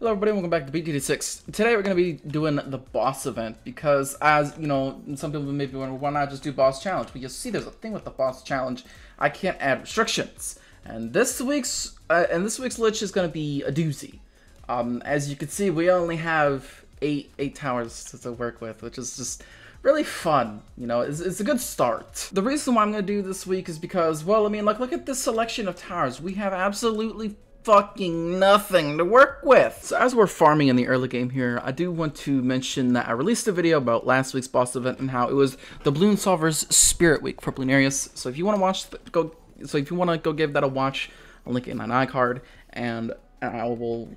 Hello everybody, welcome back to BTD6. Today we're going to be doing the boss event because, as you know, some people may be wondering, why not just do boss challenge? But you see, there's a thing with the boss challenge. I can't add restrictions, and this week's Lich is going to be a doozy. As you can see, we only have eight towers to work with, which is just really fun. You know, it's a good start. The reason why I'm going to do this week is because, well, I mean, like, look at this selection of towers. We have absolutely fucking nothing to work with. So as we're farming in the early game here, I do want to mention that I released a video about last week's boss event and how it was the Balloon Solver's Spirit Week for Bloonarius. So if you want to watch, go give that a watch. I'll link it in an iCard, and I will,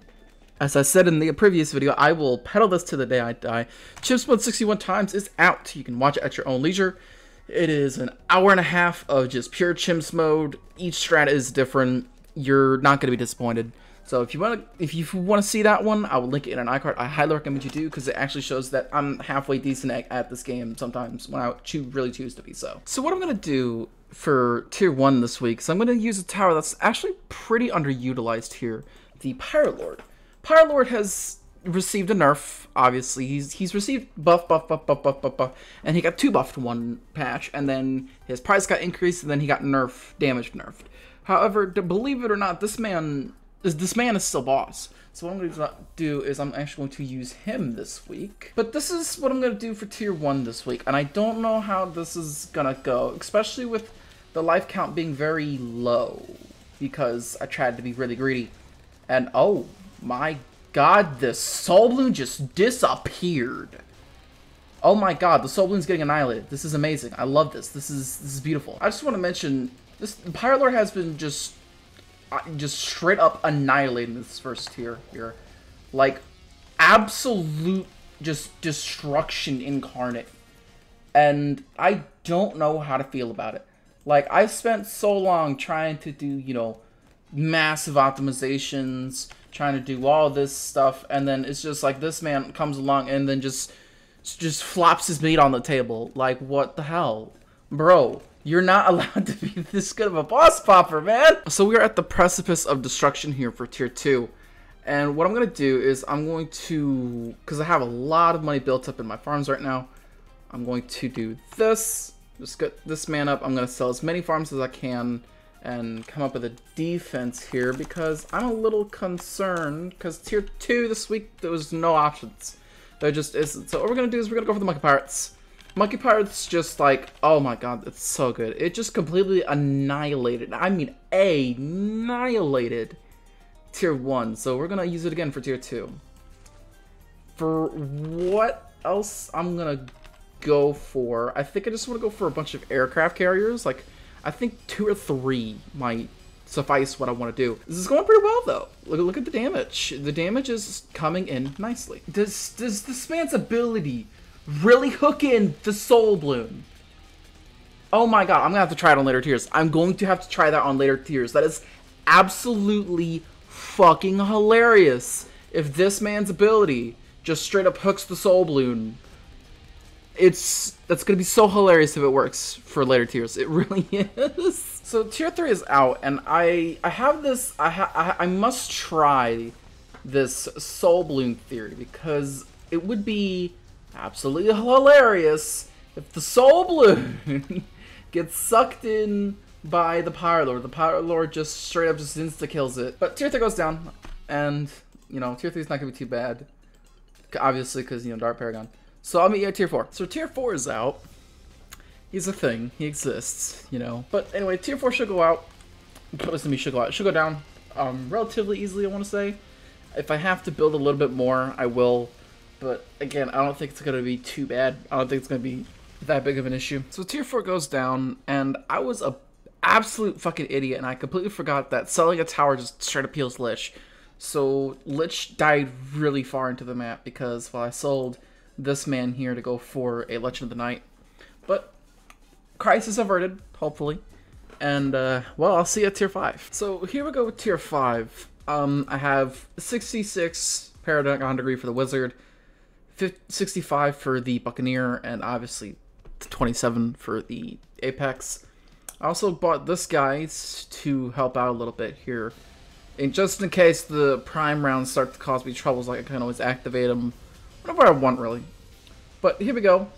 as I said in the previous video, I will pedal this to the day I die. Chimps Mode 61 times is out. You can watch it at your own leisure. It is an hour and a half of just pure Chimps Mode. Each strat is different. You're not going to be disappointed. So if you want to see that one, I will link it in an iCard. I highly recommend you do, because it actually shows that I'm halfway decent at this game sometimes when I really choose to be so. So what I'm going to do for tier 1 this week is I'm going to use a tower that's actually pretty underutilized here, the Pirate Lord. Pirate Lord has received a nerf, obviously. He's received buff, and he got 2 buffed one patch, and then his price got increased, and then he got damage nerfed. However, believe it or not, this man is still boss. So what I'm going to do is I'm actually going to use him this week. But this is what I'm going to do for tier 1 this week, and I don't know how this is going to go, especially with the life count being very low, because I tried to be really greedy. And oh my god, this soul balloon just disappeared. Oh my god, the soul balloon's getting annihilated. This is amazing. I love this. This is beautiful. I just want to mention, this Pirate Lord has been just straight up annihilating this first tier here. Like, absolute just destruction incarnate. And I don't know how to feel about it. Like, I spent so long trying to do, you know, massive optimizations, trying to do all this stuff, and then it's just like this man comes along and then just flops his meat on the table. Like, what the hell? Bro, you're not allowed to be this good of a boss popper, man! So we are at the precipice of destruction here for tier 2. And what I'm going to do is I'm going to, because I have a lot of money built up in my farms right now, I'm going to do this. Just get this man up. I'm going to sell as many farms as I can and come up with a defense here, because I'm a little concerned, because tier 2 this week, there was no options. There just isn't. So what we're going to do is we're going to go for the Monkey Pirates. Monkey Pirates just like, oh my god, it's so good. It just completely annihilated, I mean annihilated tier 1. So we're going to use it again for tier 2. For what else I'm going to go for, I think I just want to go for a bunch of aircraft carriers. Like, I think 2 or 3 might suffice what I want to do. This is going pretty well, though. Look at the damage. The damage is coming in nicely. Does this man's ability really hook in the soul balloon? Oh my god, I'm gonna have to try it on later tiers. I'm going to have to try that on later tiers. That is absolutely fucking hilarious. If this man's ability just straight up hooks the soul balloon, that's gonna be so hilarious if it works for later tiers. It really is. So tier 3 is out, and I have this. I must try this soul balloon theory, because it would be absolutely hilarious if the soul balloon gets sucked in by the Pirate Lord. The Pirate Lord just straight up just insta kills it. But tier 3 goes down, and you know, tier 3 is not gonna be too bad, obviously, because you know, Dark Paragon. So I'll meet you at tier 4. So tier 4 is out. He's a thing. He exists, you know. But anyway, tier 4 should go out. Listen to me, should go out. Should go down relatively easily, I want to say. If I have to build a little bit more, I will. But again, I don't think it's going to be too bad. I don't think it's going to be that big of an issue. So tier 4 goes down, and I was a absolute fucking idiot, and I completely forgot that selling a tower just straight up heals Lich. So Lich died really far into the map, because, well, I sold this man here to go for a Legend of the Night. But crisis averted, hopefully. And, well, I'll see you at tier 5. So here we go with tier 5. I have 66 Paragon Degree for the Wizard, 65 for the Buccaneer, and obviously 27 for the Apex. I also bought this guy to help out a little bit here. And just in case the prime rounds start to cause me troubles, like I can always activate them whenever I want, really. But here we go.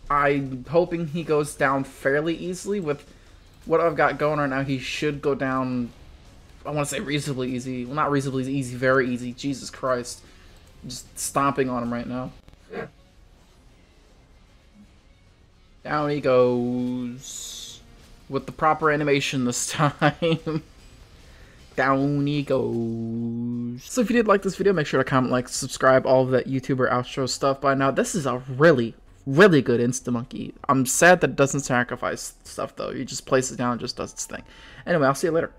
I'm hoping he goes down fairly easily. With what I've got going right now, he should go down, I want to say reasonably easy. Well, not reasonably easy, very easy. Jesus Christ. Just stomping on him right now. Down he goes. With the proper animation this time. Down he goes. So if you did like this video, make sure to comment, like, subscribe, all of that YouTuber outro stuff. By now, this is a really good Insta-Monkey. I'm sad that it doesn't sacrifice stuff, though. He just places it down and just does its thing. Anyway, I'll see you later.